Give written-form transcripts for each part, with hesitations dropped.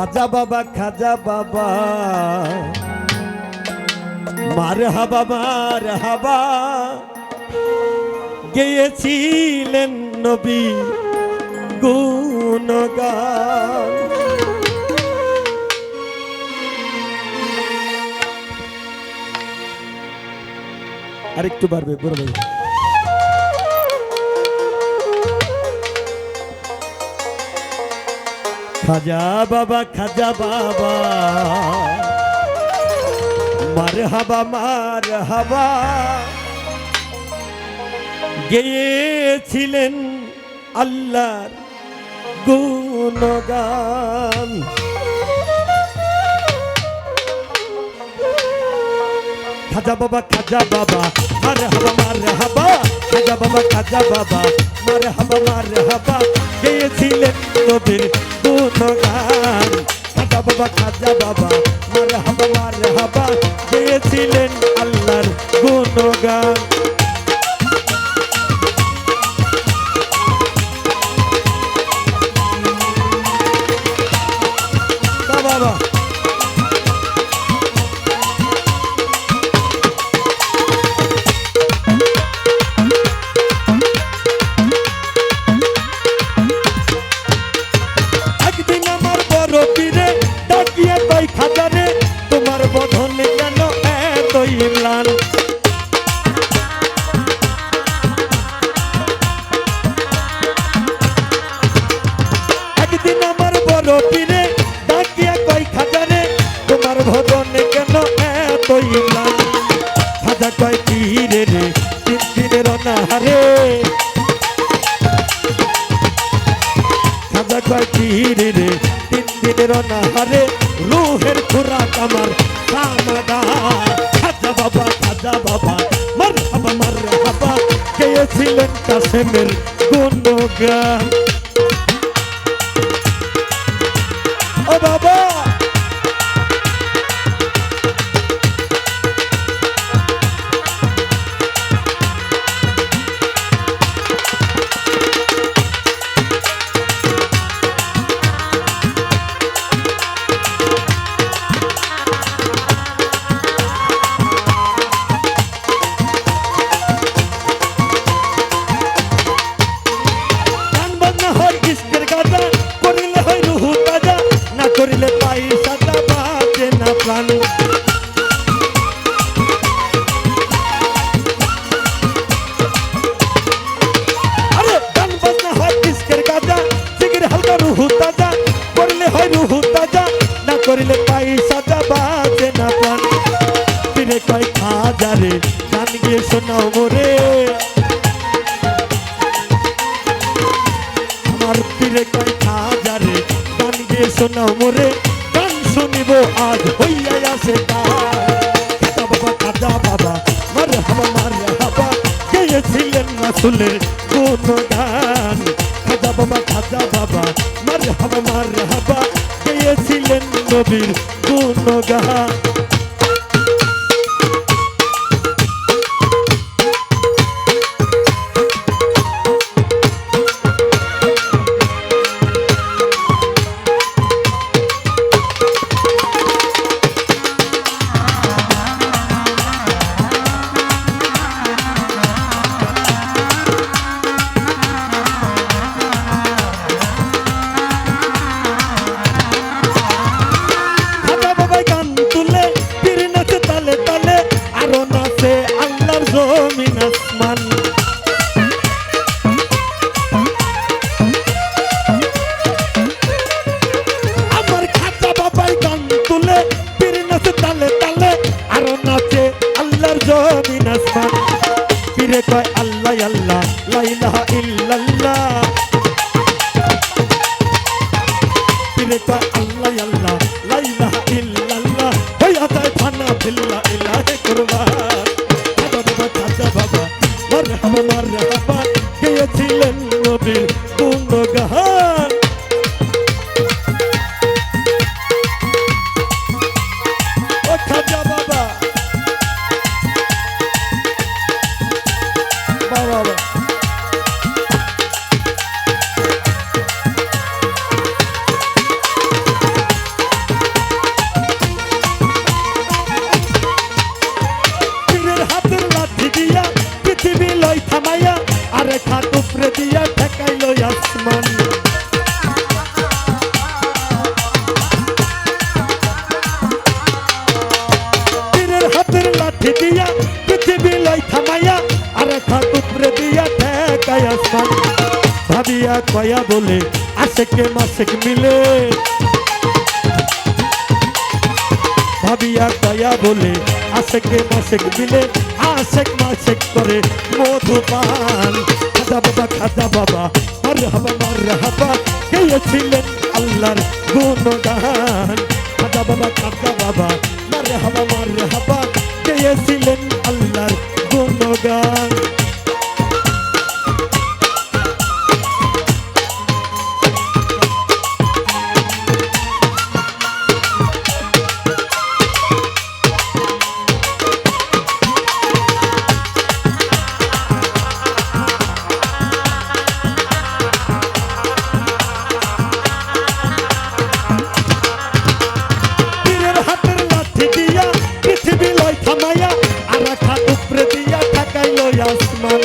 খাজা বাবা মার হাবা গেয়েছিলেন নবী গুণগান। আরেকটু বাড়বে বড় ভাই। খাজা বাবা মার হাবা গেয়েছিলেন আল্লাহর গুণগান। খাজা বাবা মার হাবা খাজা বাবা মার হাবা গেয়েছিলেন নবীর গুণগান। খাজা বাবা মার হাবা গেয়েছিলেন আল্লাহর গুণগান। বাবা খাজারে তোমার বধনে কেন এতই ম্লান। একদিন আমার বড় পীরে ডাকিয়া কই খাজারে তোমার বধনে কেন এতই ম্লান। খাজা কয় পীরে রে তিন দিনের অনাহারে, খাজা কয় পীরে রে তিন দিনের অনাহারে রুহের খোরাক আমার সামাদান। খাজা বাবা মার হাবা গেয়েছিলেন কাসেমের গুণগান। ও বাবা করিলে পয়সাটা বাঁচে না প্রাণ। আরে গান বাজনা হয় ইস্কের গাজা, জিগির হালকা রুহু তাজা, করলে হয় রুহু তাজা, না করিলে পয়সাটা বাঁচে না প্রাণ। পীরে কয় খাজা রে গান গিয়ে শোনাও মোরে, আমার পীরে কয় খাজা রে গান গিয়ে শোনাও মোরে, গান শুনিব আজ হইয়া আসে খাজা বাবা মার হাবা গেয়েছিলেন রাসূলের গুণগান। খাজা বাবা মার হাবা গেয়েছিলেন নবীর গুণগান। আমার খাজা বাবাই গান তুলে পীর নাচে তালে তালে আর নাচে আল্লাহর জমিন আসমান। পীরে কয় আল্লাহ আল্লাহ লা ইলাহা ইল্লাল্লাহ, পীরে কয় আল্লাহ আল্লাহ লা ইলাহা ইল্লাল্লাহ, হইয়া যায় ফানা বিল্লাহ ইলাহে কুরবান। খাজা বাবা মার হাবা গেয়েছিলেন নবীর গুণগান। ও খাজা বাবা বিলয় থামাইয়া আরে খাট উপরে দিয়া ঠেকাইল আসমান পীরের হাতের লাঠি দিয়া পৃথিবী লয় থামাইয়া আরে খাট উপরে দিয়া ঠেকাই আসমান ভাবিয়া কয়া বলে আশেকে মাসেক মিলে ভাবিয়া কয়া বলে আশেকে মাসেক মিলে আশেক মাসেক করে মধুপান খাজা বাবা মারহাবা গেয়েছিলেন আল্লাহর গুণগান খাজা বাবা মারহাবা গেয়েছিলেন আল্লাহর গুণগান আসমান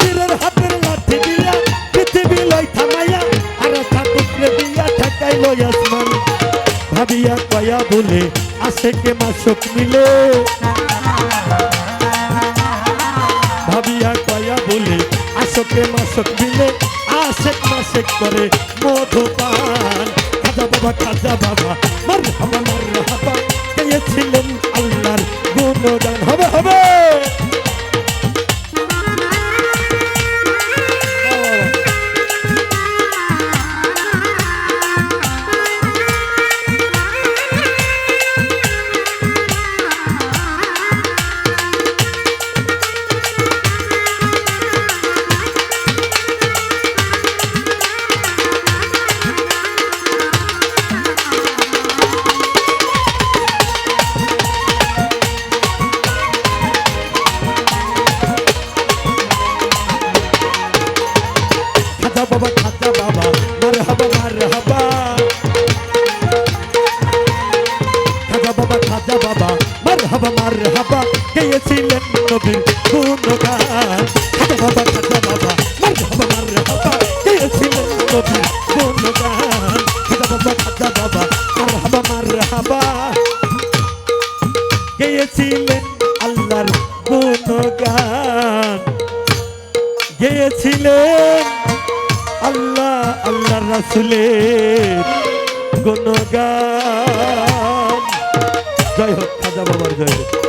পীরের হাতের লাঠি দিয়া পৃথিবী লয় থামাইয়া আর ঠাকুরে দিয়া ঠেকাইল আসমান ভাবিয়া কয়া বলে আশেকে মাসক মিলে ভাবিয়া কয়া বলে আশেকে মাসক মিলে আশেক মাসেক করে মধুপান খাজা বাবা মারহাবা গেয়েছিলেন আল্লাহর গুণগান হবে হবে খাজা বাবা মারহাবা মারহাবা গেয়েছিলেন নবীর গুণগান খাজা বাবা মারহাবা গেয়েছিলেন নবীর গুণগান খাজা বাবা মারহাবা গেয়েছিলেন আল্লাহর গুণগান গেয়েছিলেন আল্লাহ রাসূলের গুণগান জয় হোক খাজা বাবার জয় হোক।